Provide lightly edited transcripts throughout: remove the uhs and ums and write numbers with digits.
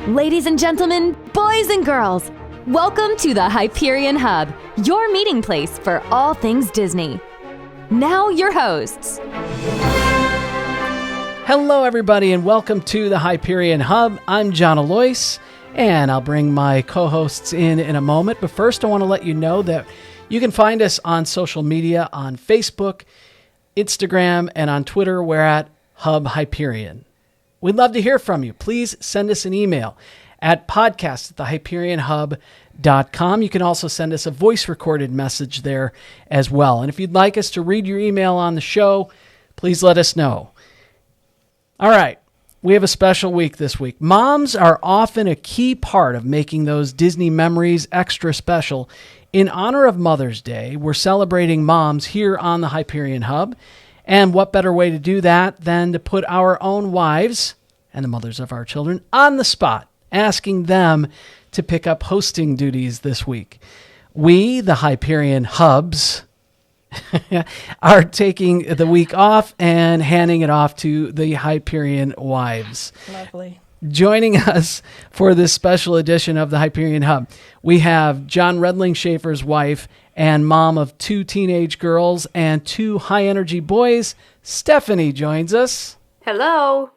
Ladies and gentlemen, boys and girls, welcome to the Hyperion Hub, your meeting place for all things Disney. Now your hosts. Hello everybody and welcome to the Hyperion Hub. I'm John Alois and I'll bring my co-hosts in a moment. But first I want to let you know that you can find us on social media on Facebook, Instagram, and on Twitter. We're at Hub Hyperion. We'd love to hear from you. Please send us an email at podcast@thehyperionhub.com. You can also send us a voice recorded message there as well. And if you'd like us to read your email on the show, please let us know. All right, we have a special week this week. Moms are often a key part of making those Disney memories extra special. In honor of Mother's Day, we're celebrating moms here on the Hyperion Hub. And what better way to do that than to put our own wives and the mothers of our children on the spot, asking them to pick up hosting duties this week. We, the Hyperion Hubs, are taking the week off and handing it off to the Hyperion wives. Lovely. Joining us for this special edition of the Hyperion Hub, we have John Redling Schaefer's wife and mom of 2 teenage girls and 2 high-energy boys. Stephanie joins us. Hello.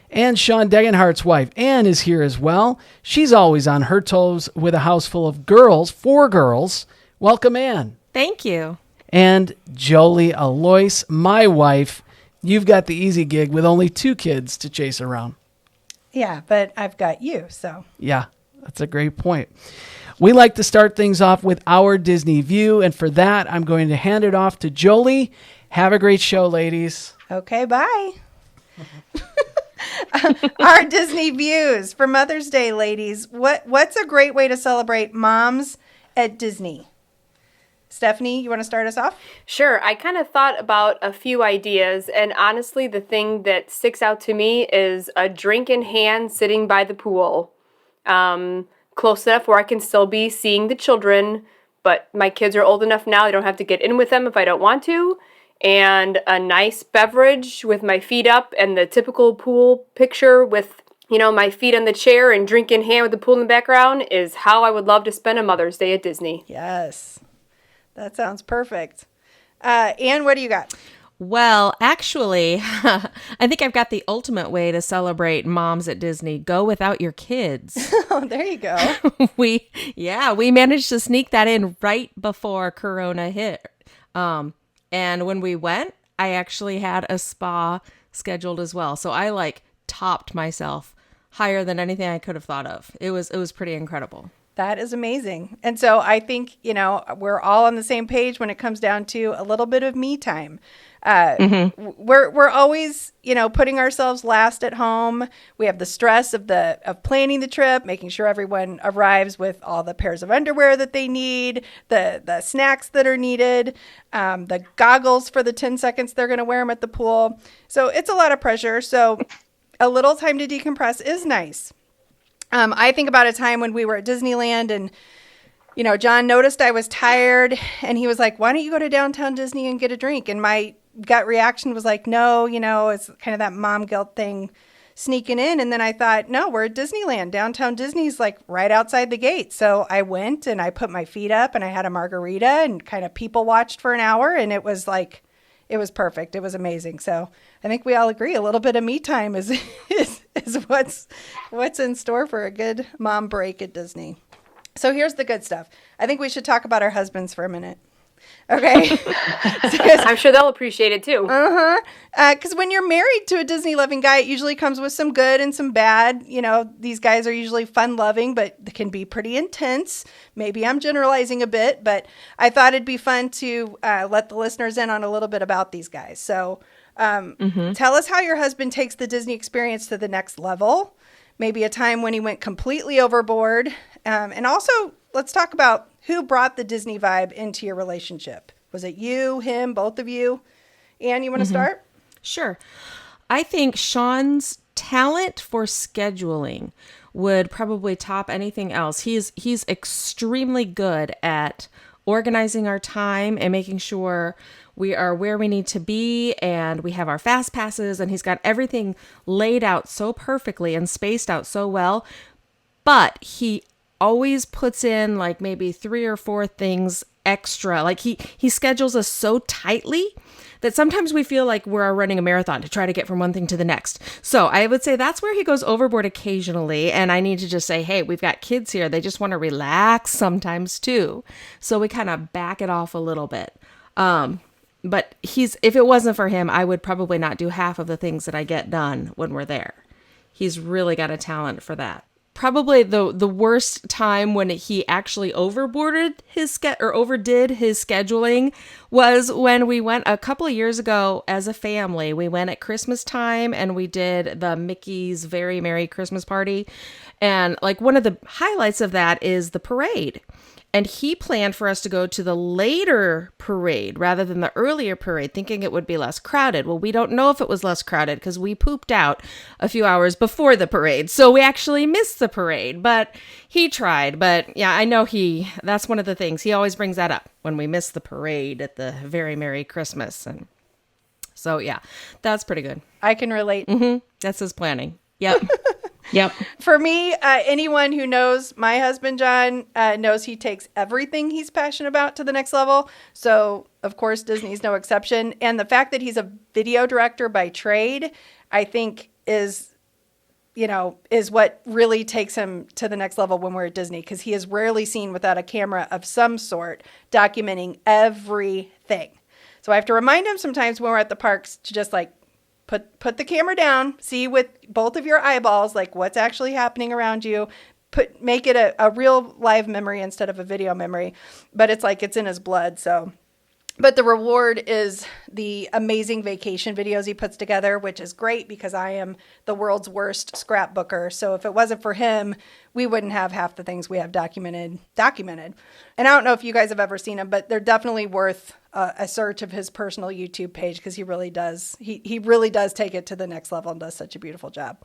And Sean Degenhardt's wife, Anne, is here as well. She's always on her toes with a house full of girls, 4 girls. Welcome, Anne. Thank you. And Jolie Alois, my wife. You've got the easy gig with only 2 kids to chase around. Yeah, but I've got you, so. Yeah, that's a great point. We like to start things off with our Disney view, and for that, I'm going to hand it off to Jolie. Have a great show, ladies. Okay, bye. Our Disney views for Mother's Day, ladies. What's a great way to celebrate moms at Disney? Stephanie, you want to start us off? Sure. I kind of thought about a few ideas, and honestly, the thing that sticks out to me is a drink in hand sitting by the pool. Close enough where I can still be seeing the children, but my kids are old enough now, I don't have to get in with them if I don't want to. And a nice beverage with my feet up and the typical pool picture with, my feet on the chair and drink in hand with the pool in the background is how I would love to spend a Mother's Day at Disney. Yes, that sounds perfect. Anne, what do you got? Well, actually, I think I've got the ultimate way to celebrate moms at Disney. Go without your kids. Oh, there you go. We managed to sneak that in right before Corona hit. And when we went, I actually had a spa scheduled as well. So I topped myself higher than anything I could have thought of. It was pretty incredible. That is amazing. And so I think, we're all on the same page when it comes down to a little bit of me time. We're always, putting ourselves last at home. We have the stress of planning the trip, making sure everyone arrives with all the pairs of underwear that they need, the snacks that are needed, the goggles for the 10 seconds they're going to wear them at the pool. So it's a lot of pressure. So a little time to decompress is nice. I think about a time when we were at Disneyland and, John noticed I was tired and he was like, why don't you go to downtown Disney and get a drink? And my gut reaction was like, no, it's kind of that mom guilt thing sneaking in. And then I thought, no, we're at Disneyland. Downtown Disney's right outside the gate. So I went and I put my feet up and I had a margarita and kind of people watched for an hour. And it was perfect. It was amazing. So I think we all agree a little bit of me time is what's in store for a good mom break at Disney. So here's the good stuff. I think we should talk about our husbands for a minute. Okay. I'm sure they'll appreciate it too. Because when you're married to a Disney loving guy, it usually comes with some good and some bad. These guys are usually fun loving, but they can be pretty intense. Maybe I'm generalizing a bit, but I thought it'd be fun to let the listeners in on a little bit about these guys. So tell us how your husband takes the Disney experience to the next level. Maybe a time when he went completely overboard. And also, let's talk about who brought the Disney vibe into your relationship. Was it you, him, both of you? Anne, you want to start? Sure. I think Sean's talent for scheduling would probably top anything else. He's extremely good at organizing our time and making sure we are where we need to be and we have our fast passes, and he's got everything laid out so perfectly and spaced out so well. but he always puts in like maybe 3 or 4 things extra. Like he schedules us so tightly that sometimes we feel like we're running a marathon to try to get from one thing to the next. So I would say that's where he goes overboard occasionally. And I need to just say, hey, we've got kids here. They just want to relax sometimes too. So we kind of back it off a little bit. But if it wasn't for him, I would probably not do half of the things that I get done when we're there. He's really got a talent for that. Probably the worst time when he actually overdid his scheduling was when we went a couple of years ago as a family. We went at Christmas time and we did the Mickey's Very Merry Christmas Party. And like one of the highlights of that is the parade. And he planned for us to go to the later parade rather than the earlier parade, thinking it would be less crowded. Well, we don't know if it was less crowded because we pooped out a few hours before the parade. So we actually missed the parade, but he tried. But yeah, I know that's one of the things. He always brings that up when we miss the parade at the Very Merry Christmas. And so, yeah, that's pretty good. I can relate. That's his planning. Yep. Yep. For me, anyone who knows my husband, John, knows he takes everything he's passionate about to the next level. So, of course, Disney's no exception. And the fact that he's a video director by trade, I think is what really takes him to the next level when we're at Disney, because he is rarely seen without a camera of some sort documenting everything. So I have to remind him sometimes when we're at the parks to just like, Put the camera down, see with both of your eyeballs, like what's actually happening around you. Make it a real live memory instead of a video memory. But it's like it's in his blood. So, but the reward is the amazing vacation videos he puts together, which is great because I am the world's worst scrapbooker. So if it wasn't for him, we wouldn't have half the things we have documented. And I don't know if you guys have ever seen them, but they're definitely worth a search of his personal YouTube page because he really does. He really does take it to the next level and does such a beautiful job.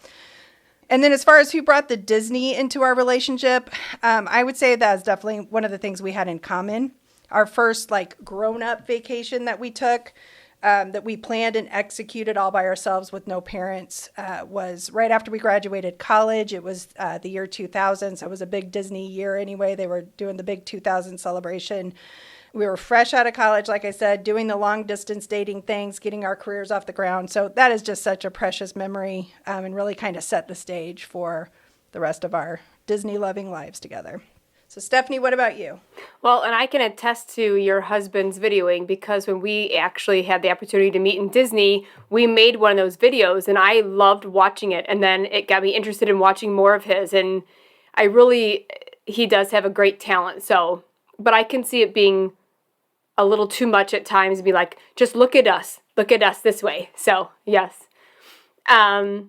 And then as far as who brought the Disney into our relationship, I would say that's definitely one of the things we had in common. Our first like grown-up vacation that we took, that we planned and executed all by ourselves with no parents, was right after we graduated college. It was the year 2000, so it was a big Disney year anyway. They were doing the big 2000 celebration. We were fresh out of college, like I said, doing the long-distance dating things, getting our careers off the ground. So that is just such a precious memory, and really kind of set the stage for the rest of our Disney-loving lives together. So, Stephanie, what about you? Well, and I can attest to your husband's videoing because when we actually had the opportunity to meet in Disney, we made one of those videos and I loved watching it. And then it got me interested in watching more of his. And he does have a great talent. So, but I can see it being a little too much at times, be like, just look at us this way. So, yes. I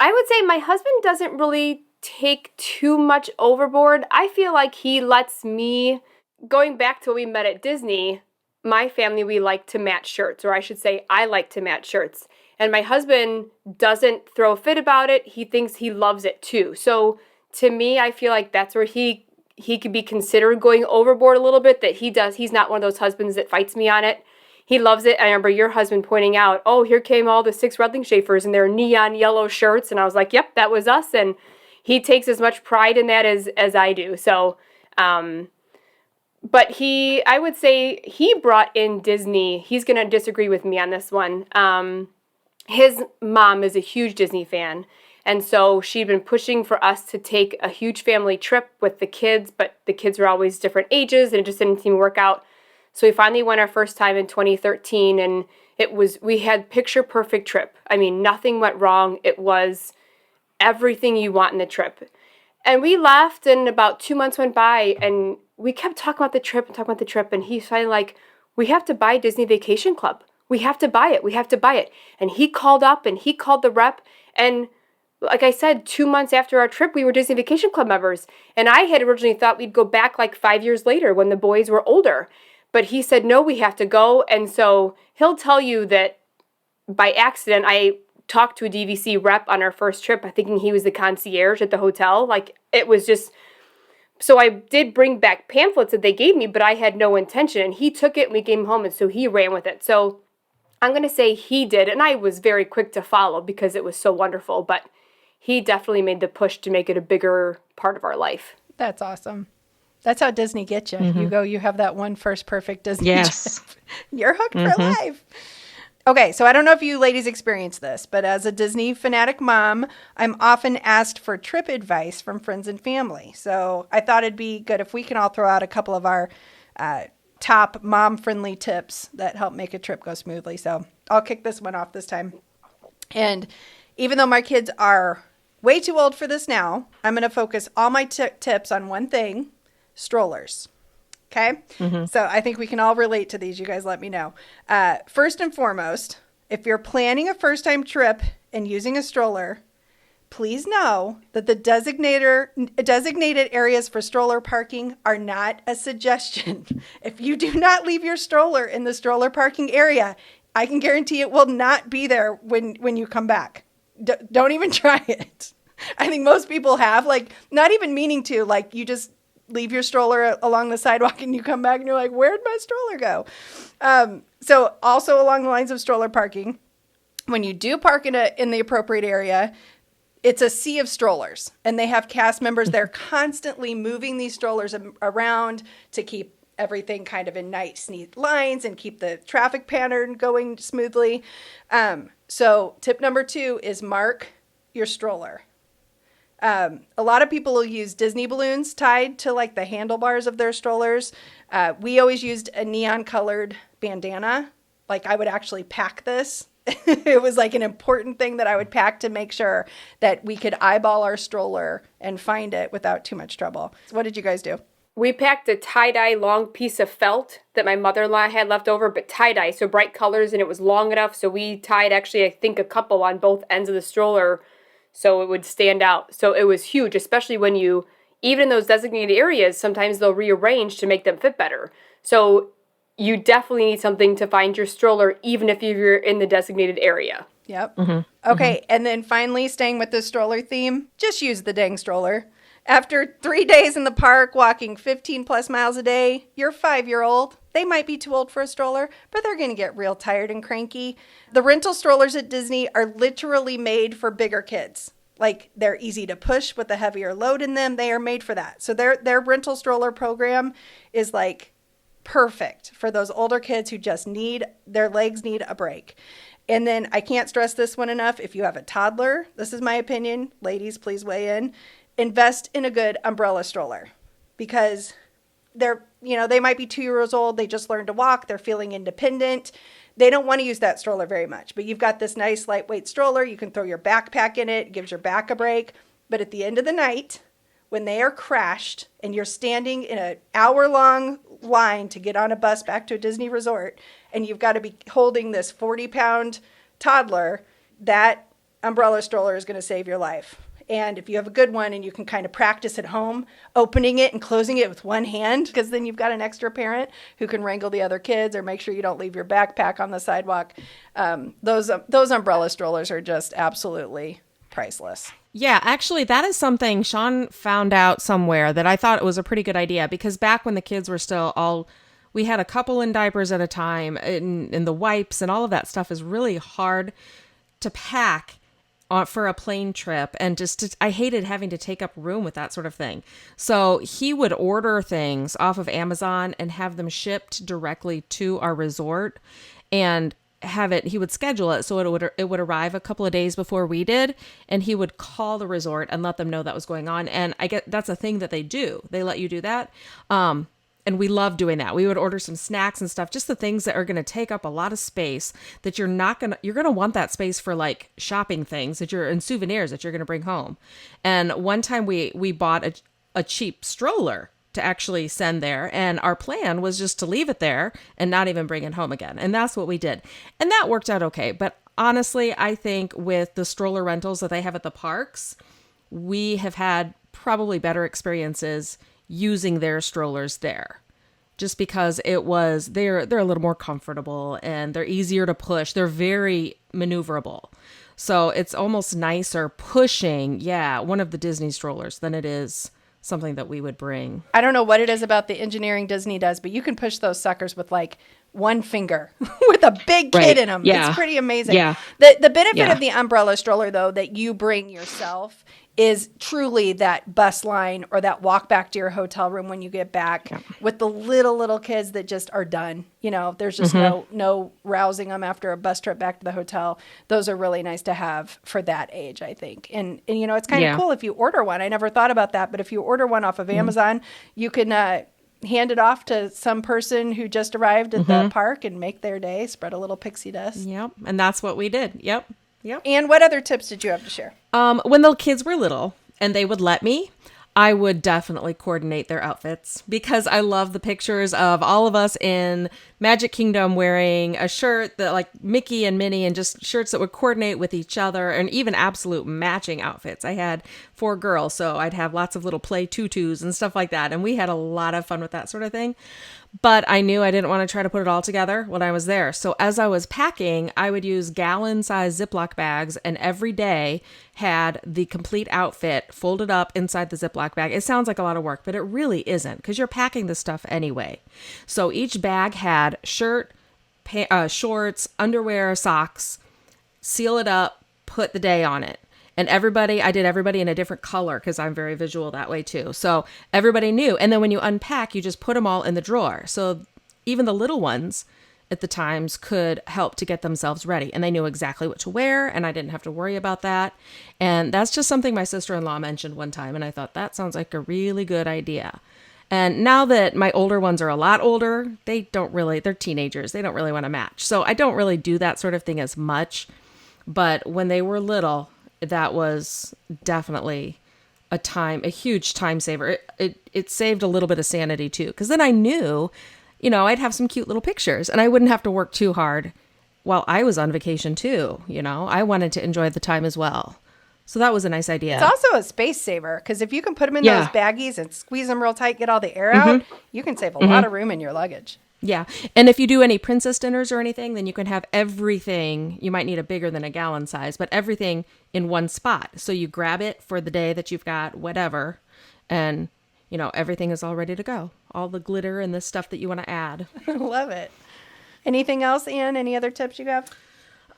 would say my husband doesn't really take too much overboard. I feel like he lets me, going back to when we met at Disney, my family, we like to match shirts, or I should say I like to match shirts. And my husband doesn't throw a fit about it. He thinks he loves it too. So to me, I feel like that's where he could be considered going overboard a little bit, that he's not one of those husbands that fights me on it. He loves it. I remember your husband pointing out, oh, here came all the 6 Redling Schaefers in their neon yellow shirts. And I was like, yep, that was us. And he takes as much pride in that as I do. So, but I would say he brought in Disney. He's going to disagree with me on this one. His mom is a huge Disney fan. And so she'd been pushing for us to take a huge family trip with the kids, but the kids were always different ages and it just didn't seem to work out. So we finally went our first time in 2013 and we had picture perfect trip. I mean, nothing went wrong. It was everything you want in the trip. And we left and about 2 months went by and we kept talking about the trip and he's finally like, we have to buy Disney Vacation Club. We have to buy it. And he called up and he called the rep. And like I said, 2 months after our trip, we were Disney Vacation Club members. And I had originally thought we'd go back like 5 years later when the boys were older. But he said, no, we have to go. And so he'll tell you that by accident, I talked to a DVC rep on our first trip, thinking he was the concierge at the hotel. Like, it was just, so I did bring back pamphlets that they gave me, but I had no intention. And he took it and we came home, and so he ran with it. So I'm going to say he did, and I was very quick to follow because it was so wonderful. But he definitely made the push to make it a bigger part of our life. That's awesome. That's how Disney gets you. You go, you have that one first perfect Disney Yes. trip. You're hooked for life. Okay, so I don't know if you ladies experience this, but as a Disney fanatic mom, I'm often asked for trip advice from friends and family. So I thought it'd be good if we can all throw out a couple of our top mom-friendly tips that help make a trip go smoothly. So I'll kick this one off this time. And even though my kids are way too old for this now, I'm going to focus all my tips on one thing: strollers. Okay? So I think we can all relate to these. You guys let me know. First and foremost, if you're planning a first-time trip and using a stroller, please know that the designated areas for stroller parking are not a suggestion. If you do not leave your stroller in the stroller parking area, I can guarantee it will not be there when you come back. Don't even try it. I think most people have, like, not even meaning to, like, you just leave your stroller along the sidewalk and you come back and you're like, where'd my stroller go? So also along the lines of stroller parking, when you do park in the appropriate area, it's a sea of strollers, and they have cast members. They're constantly moving these strollers around to keep everything kind of in nice, neat lines and keep the traffic pattern going smoothly. So tip number 2 is mark your stroller. A lot of people will use Disney balloons tied to like the handlebars of their strollers. We always used a neon colored bandana. Like, I would actually pack this. It was like an important thing that I would pack to make sure that we could eyeball our stroller and find it without too much trouble. So what did you guys do? We packed a tie-dye long piece of felt that my mother-in-law had left over, but tie-dye, so bright colors, and it was long enough. So we tied, actually, I think, a couple on both ends of the stroller so it would stand out. So it was huge, especially when even in those designated areas, sometimes they'll rearrange to make them fit better. So you definitely need something to find your stroller, even if you're in the designated area. Yep. Okay, and then finally, staying with the stroller theme, just use the dang stroller. After 3 days in the park, walking 15 plus miles a day, your 5-year-old, they might be too old for a stroller, but they're going to get real tired and cranky. The rental strollers at Disney are literally made for bigger kids. Like, they're easy to push with a heavier load in them. They are made for that. So their rental stroller program is like perfect for those older kids who just their legs need a break. And then I can't stress this one enough. If you have a toddler, this is my opinion. Ladies, please weigh in. Invest in a good umbrella stroller, because they might be 2 years old. They just learned to walk. They're feeling independent. They don't want to use that stroller very much, but you've got this nice lightweight stroller. You can throw your backpack in it. It gives your back a break. But at the end of the night, when they are crashed and you're standing in an hour-long line to get on a bus back to a Disney resort, and you've got to be holding this 40-pound toddler, that umbrella stroller is going to save your life. And if you have a good one and you can kind of practice at home, opening it and closing it with one hand, because then you've got an extra parent who can wrangle the other kids or make sure you don't leave your backpack on the sidewalk. Those umbrella strollers are just absolutely priceless. Yeah, actually, that is something Sean found out somewhere that I thought it was a pretty good idea, because back when the kids were still we had a couple in diapers at a time, and the wipes and all of that stuff is really hard to pack for a plane trip, and I hated having to take up room with that sort of thing. So he would order things off of Amazon and have them shipped directly to our resort, and he would schedule it so it would arrive a couple of days before we did, and he would call the resort and let them know that was going on. And I get that's a thing that they do. They let you do that. And we love doing that. We would order some snacks and stuff, just the things that are going to take up a lot of space that you're going to want that space for, like shopping things and souvenirs that you're going to bring home. And one time we bought a cheap stroller to actually send there. And our plan was just to leave it there and not even bring it home again. And that's what we did. And that worked out okay. But honestly, I think with the stroller rentals that they have at the parks, we have had probably better experiences using their strollers there, just because they're a little more comfortable and they're easier to push. They're very maneuverable. So it's almost nicer pushing, one of the Disney strollers than it is something that we would bring. I don't know what it is about the engineering Disney does, but you can push those suckers with like one finger with a big kid Right. in them. Yeah. It's pretty amazing. Yeah. The benefit Yeah. of the umbrella stroller, though, that you bring yourself is truly that bus line or that walk back to your hotel room when you get back with the little kids that just are done. You know, there's just no rousing them after a bus trip back to the hotel. Those are really nice to have for that age, I think. And you know, it's kind of cool if you order one. I never thought about that, but if you order one off of Amazon, you can hand it off to some person who just arrived at the park and make their day, spread a little pixie dust. Yep. And that's what we did. Yep. And what other tips did you have to share? When the kids were little and they would let me, I would definitely coordinate their outfits because I love the pictures of all of us in Magic Kingdom wearing a shirt that like Mickey and Minnie and just shirts that would coordinate with each other and even absolute matching outfits. I had 4 girls, so I'd have lots of little play tutus and stuff like that. And we had a lot of fun with that sort of thing. But I knew I didn't want to try to put it all together when I was there. So as I was packing, I would use gallon-sized Ziploc bags, and every day had the complete outfit folded up inside the Ziploc bag. It sounds like a lot of work, but it really isn't because you're packing this stuff anyway. So each bag had shirt, shorts, underwear, socks, seal it up, put the day on it. And I did everybody in a different color because I'm very visual that way too. So everybody knew. And then when you unpack, you just put them all in the drawer. So even the little ones at the times could help to get themselves ready. And they knew exactly what to wear. And I didn't have to worry about that. And that's just something my sister-in-law mentioned one time. And I thought that sounds like a really good idea. And now that my older ones are a lot older, they're teenagers. They don't really want to match. So I don't really do that sort of thing as much. But when they were little, that was definitely a huge time saver. It saved a little bit of sanity too. Cause then I knew, I'd have some cute little pictures and I wouldn't have to work too hard while I was on vacation too. I wanted to enjoy the time as well. So that was a nice idea. It's also a space saver because if you can put them in those baggies and squeeze them real tight, get all the air out, you can save a lot of room in your luggage. Yeah. And if you do any princess dinners or anything, then you can have everything. You might need a bigger than a gallon size, but everything in one spot. So you grab it for the day that you've got whatever, and, everything is all ready to go. All the glitter and the stuff that you want to add. Love it. Anything else, Anne? Any other tips you have?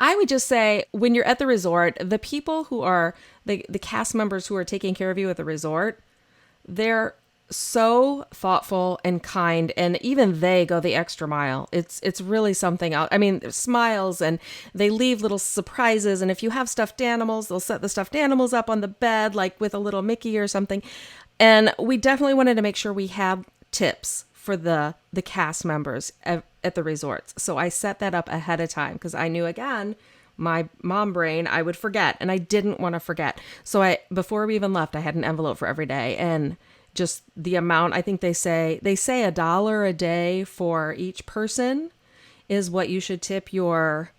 I would just say when you're at the resort, the people who are the cast members who are taking care of you at the resort, they're so thoughtful and kind, and even they go the extra mile. It's really something else. I mean, there's smiles and they leave little surprises, and if you have stuffed animals, they'll set the stuffed animals up on the bed like with a little Mickey or something. And we definitely wanted to make sure we had tips for the cast members at the resorts. So I set that up ahead of time because I knew, again, my mom brain, I would forget, and I didn't want to forget. So before we even left, I had an envelope for every day, and just the amount, I think they say $1 a day for each person is what you should tip your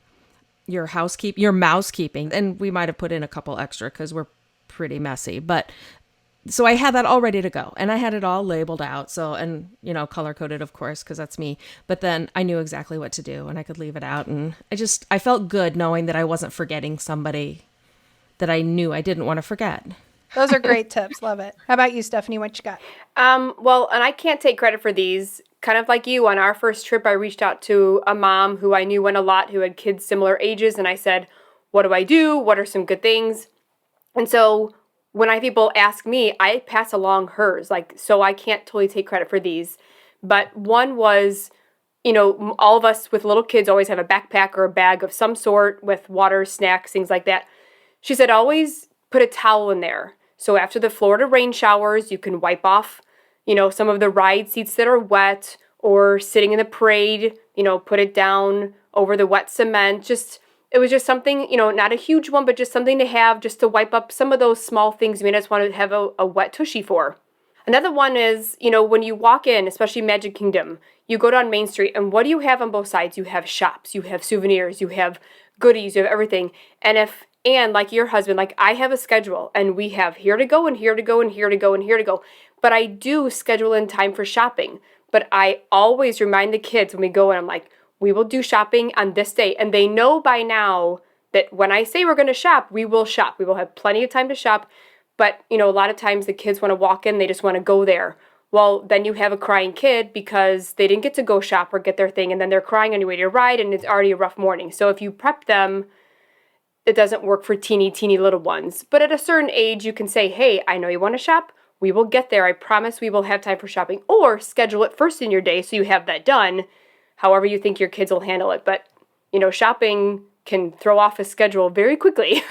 mousekeeping. And we might have put in a couple extra because we're pretty messy. But so I had that all ready to go, and I had it all labeled out. So, and color coded, of course, because that's me. But then I knew exactly what to do, and I could leave it out. And I felt good knowing that I wasn't forgetting somebody that I knew I didn't want to forget. Those are great tips. Love it. How about you, Stephanie? What you got? Well, and I can't take credit for these. Kind of like you, on our first trip, I reached out to a mom who I knew went a lot, who had kids similar ages, and I said, what do I do? What are some good things? And so when people ask me, I pass along hers. So I can't totally take credit for these. But one was, all of us with little kids always have a backpack or a bag of some sort with water, snacks, things like that. She said, always put a towel in there. So after the Florida rain showers, you can wipe off, some of the ride seats that are wet, or sitting in the parade, put it down over the wet cement. It was just something, not a huge one, but just something to have just to wipe up some of those small things you may just want to have a wet tushy for. Another one is, when you walk in, especially Magic Kingdom, you go down Main Street, and what do you have on both sides? You have shops, you have souvenirs, you have goodies, you have everything. And like your husband, I have a schedule, and we have here to go and here to go and here to go and here to go. But I do schedule in time for shopping. But I always remind the kids when we go, and I'm like, we will do shopping on this day. And they know by now that when I say we're going to shop, we will shop. We will have plenty of time to shop. But, a lot of times the kids want to walk in, they just want to go there. Well, then you have a crying kid because they didn't get to go shop or get their thing, and then they're crying on your way to your ride, and it's already a rough morning. So if you prep them, it doesn't work for teeny little ones. But at a certain age, you can say, hey, I know you want to shop. We will get there. I promise we will have time for shopping. Or schedule it first in your day so you have that done, however you think your kids will handle it. But, shopping can throw off a schedule very quickly.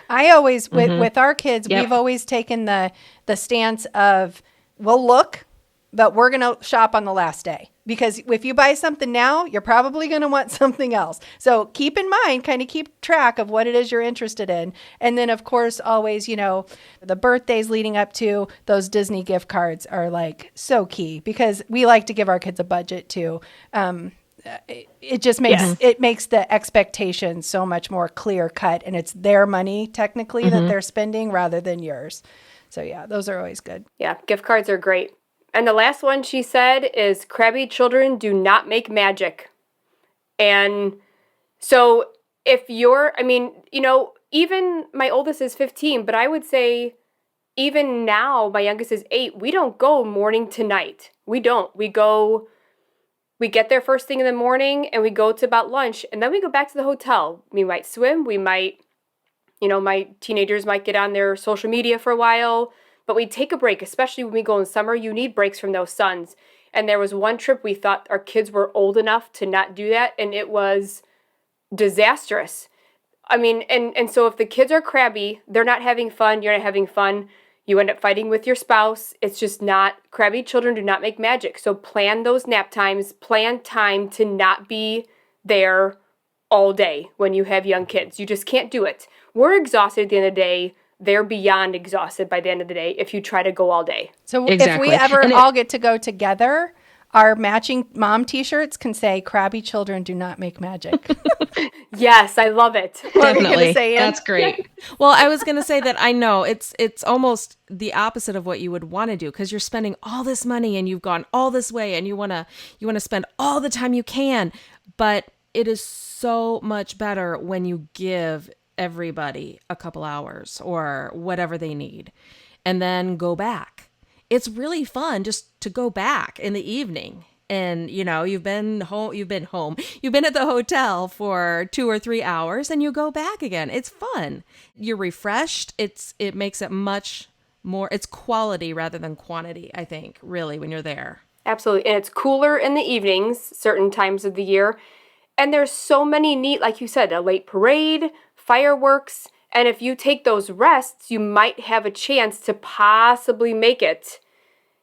I always, with our kids, we've always taken the stance of, we'll look, but we're going to shop on the last day. Because if you buy something now, you're probably going to want something else. So keep in mind, kind of keep track of what it is you're interested in. And then, of course, always, the birthdays leading up to those Disney gift cards are like so key, because we like to give our kids a budget too. It just makes the expectation so much more clear cut, and it's their money technically that they're spending rather than yours. So yeah, those are always good. Yeah, gift cards are great. And the last one she said is, crabby children do not make magic. And so if even my oldest is 15, but I would say even now, my youngest is 8, we don't go morning to night. We don't. We get there first thing in the morning and we go to about lunch, and then we go back to the hotel. We might swim. We might, my teenagers might get on their social media for a while. But we take a break, especially when we go in summer. You need breaks from those suns. And there was one trip we thought our kids were old enough to not do that, and it was disastrous. I mean, and so if the kids are crabby, they're not having fun, you're not having fun, you end up fighting with your spouse. It's just not, crabby children do not make magic. So plan those nap times, plan time to not be there all day when you have young kids. You just can't do it. We're exhausted at the end of the day. They're beyond exhausted by the end of the day if you try to go all day. So if we ever all get to go together, our matching mom t-shirts can say, crabby children do not make magic. Yes, I love it. Definitely. That's great. Well, I was going to say that I know it's almost the opposite of what you would want to do, because you're spending all this money and you've gone all this way and you want to spend all the time you can. But it is so much better when you give everybody a couple hours or whatever they need and then go back. It's really fun just to go back in the evening, and you've been at the hotel for 2 or 3 hours and you go back again. It's fun. You're refreshed. It makes it much more, it's quality rather than quantity, I think, really, when you're there. Absolutely. And it's cooler in the evenings, certain times of the year. And there's so many neat, like you said, a late parade, fireworks, and if you take those rests, you might have a chance to possibly make it.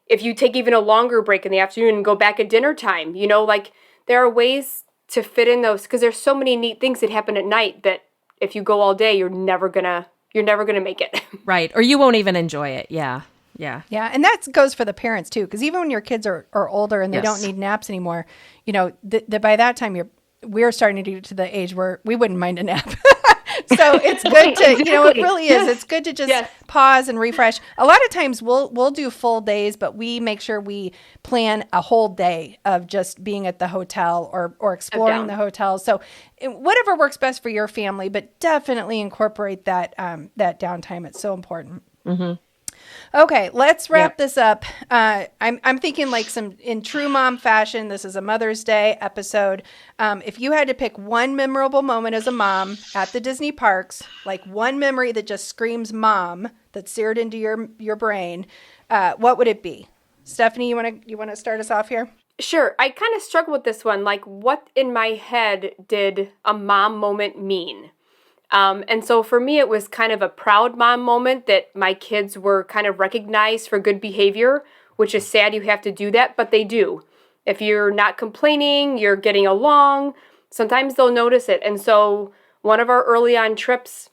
If you take even a longer break in the afternoon and go back at dinner time, there are ways to fit in those, because there's so many neat things that happen at night that if you go all day, you're never gonna make it. Right. Or you won't even enjoy it. Yeah. Yeah. And that goes for the parents too, because even when your kids are older and they don't need naps anymore, by that time we're starting to get to the age where we wouldn't mind a nap. So it's good to, it really is. It's good to just pause and refresh. A lot of times we'll do full days, but we make sure we plan a whole day of just being at the hotel or exploring the hotel. So whatever works best for your family, but definitely incorporate that downtime. It's so important. Mm-hmm. Okay, let's wrap this up. I'm thinking like in true mom fashion, this is a Mother's Day episode. If you had to pick one memorable moment as a mom at the Disney parks, like one memory that just screams mom, that's seared into your brain, what would it be? Stephanie, you want to start us off here? Sure. I kind of struggle with this one. Like, what in my head did a mom moment mean? And so for me, it was kind of a proud mom moment that my kids were kind of recognized for good behavior, which is sad you have to do that, but they do. If you're not complaining, you're getting along, sometimes they'll notice it. And so one of our early on trips,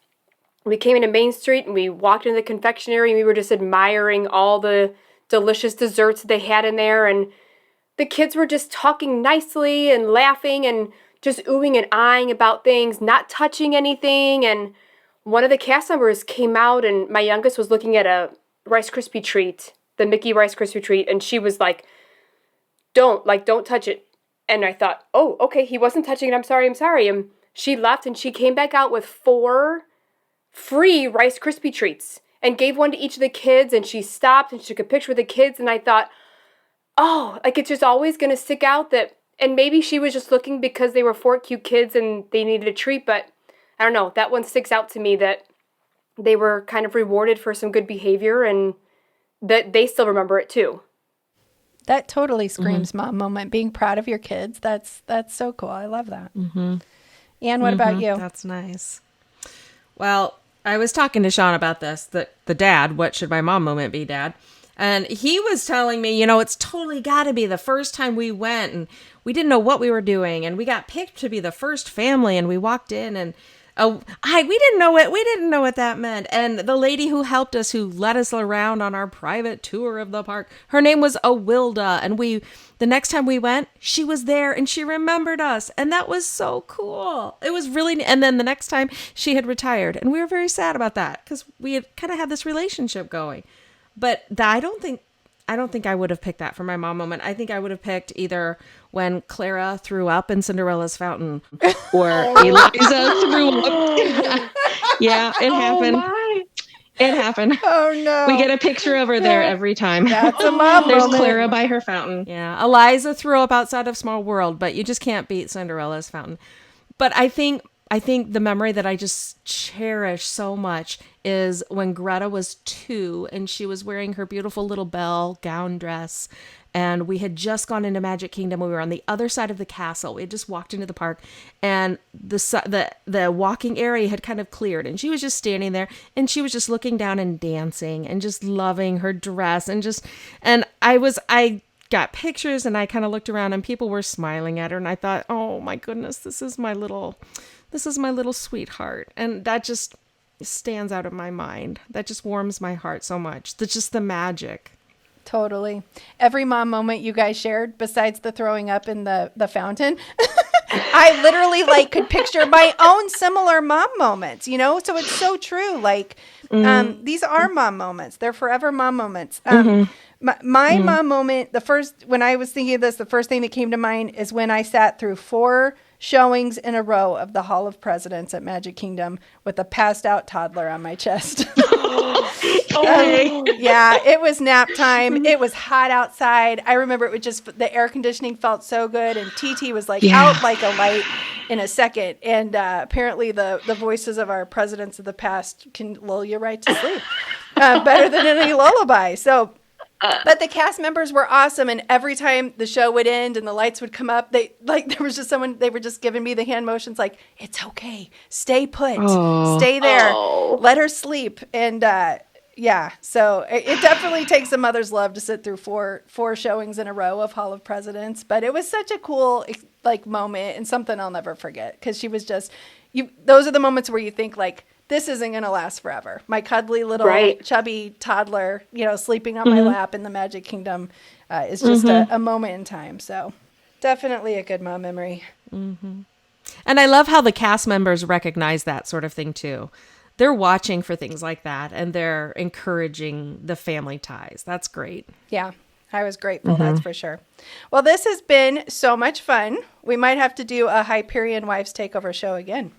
we came into Main Street and we walked into the confectionery and we were just admiring all the delicious desserts they had in there. And the kids were just talking nicely and laughing and just oohing and eyeing about things, not touching anything. And one of the cast members came out and my youngest was looking at a Rice Krispie treat, the Mickey Rice Krispie treat. And she was like, don't touch it. And I thought, oh, okay, he wasn't touching it. I'm sorry. And she left and she came back out with 4 free Rice Krispie treats. and gave one to each of the kids, and she stopped and she took a picture with the kids, and I thought, oh, like it's just always going to stick out that, and maybe she was just looking because they were 4 cute kids and they needed a treat, but I don't know, that one sticks out to me that they were kind of rewarded for some good behavior and that they still remember it too. That totally screams mom moment, being proud of your kids. That's so cool. I love that. Anne, what about you? That's nice. Well, I was talking to Sean about this, the dad, what should my mom moment be, Dad? And he was telling me, it's totally got to be the first time we went and we didn't know what we were doing. And we got picked to be the first family and we walked in and we didn't know what that meant. And the lady who helped us, who led us around on our private tour of the park, her name was Awilda. And the next time we went, she was there and she remembered us. And that was so cool. It was really, and then the next time she had retired and we were very sad about that because we had kind of had this relationship going. But I don't think I would have picked that for my mom moment. I think I would have picked either when Clara threw up in Cinderella's fountain or Eliza threw up. Yeah, it happened. It happened. Oh, no. We get a picture of her there every time. That's a mom There's moment. Clara by her fountain. Yeah, Eliza threw up outside of Small World, but you just can't beat Cinderella's fountain. But I think the memory that I just cherish so much is when Greta was 2 and she was wearing her beautiful little Belle gown dress. And we had just gone into Magic Kingdom. We were on the other side of the castle. We had just walked into the park and the walking area had kind of cleared. And she was just standing there and she was just looking down and dancing and just loving her dress. And I got pictures and I kind of looked around and people were smiling at her. And I thought, oh my goodness, this is my little sweetheart. And that just stands out of my mind. That just warms my heart so much. That's just the magic. Totally. Every mom moment you guys shared, besides the throwing up in the fountain, I literally could picture my own similar mom moments, So it's so true. These are mom moments. They're forever mom moments. My mom moment, when I was thinking of this, the first thing that came to mind is when I sat through 4 showings in a row of the Hall of Presidents at Magic Kingdom with a passed out toddler on my chest. Yeah, it was nap time. It was hot outside. I remember it was just, the air conditioning felt so good and TT was out like a light in a second. And apparently the voices of our presidents of the past can lull you right to sleep better than any lullaby. So, but the cast members were awesome, and every time the show would end and the lights would come up, there was just someone, they were just giving me the hand motions it's okay, stay put, stay there, let her sleep. And so it definitely takes a mother's love to sit through four showings in a row of Hall of Presidents, but it was such a cool moment and something I'll never forget, because she was just, those are the moments where you think this isn't going to last forever. My cuddly little chubby toddler, sleeping on my lap in the Magic Kingdom is just a moment in time. So definitely a good mom memory. Mm-hmm. And I love how the cast members recognize that sort of thing too. They're watching for things like that and they're encouraging the family ties. That's great. Yeah, I was grateful. That's for sure. Well, this has been so much fun. We might have to do a Hyperion Wives Takeover show again.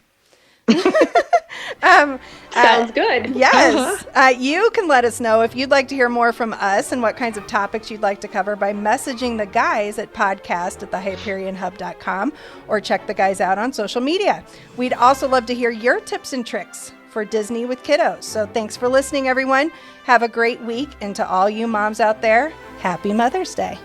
Sounds good. Yes. You can let us know if you'd like to hear more from us and what kinds of topics you'd like to cover by messaging the guys at podcast@thehyperionhub.com or check the guys out on social media. We'd also love to hear your tips and tricks for Disney with kiddos. So thanks for listening, everyone. Have a great week. And to all you moms out there, happy Mother's Day.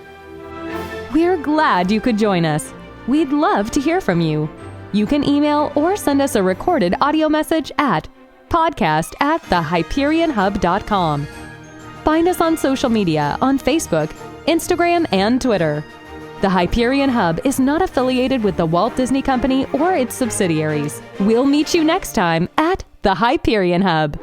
We're glad you could join us. We'd love to hear from you. You can email or send us a recorded audio message at podcast@thehyperionhub.com. Find us on social media on Facebook, Instagram, and Twitter. The Hyperion Hub is not affiliated with the Walt Disney Company or its subsidiaries. We'll meet you next time at the Hyperion Hub.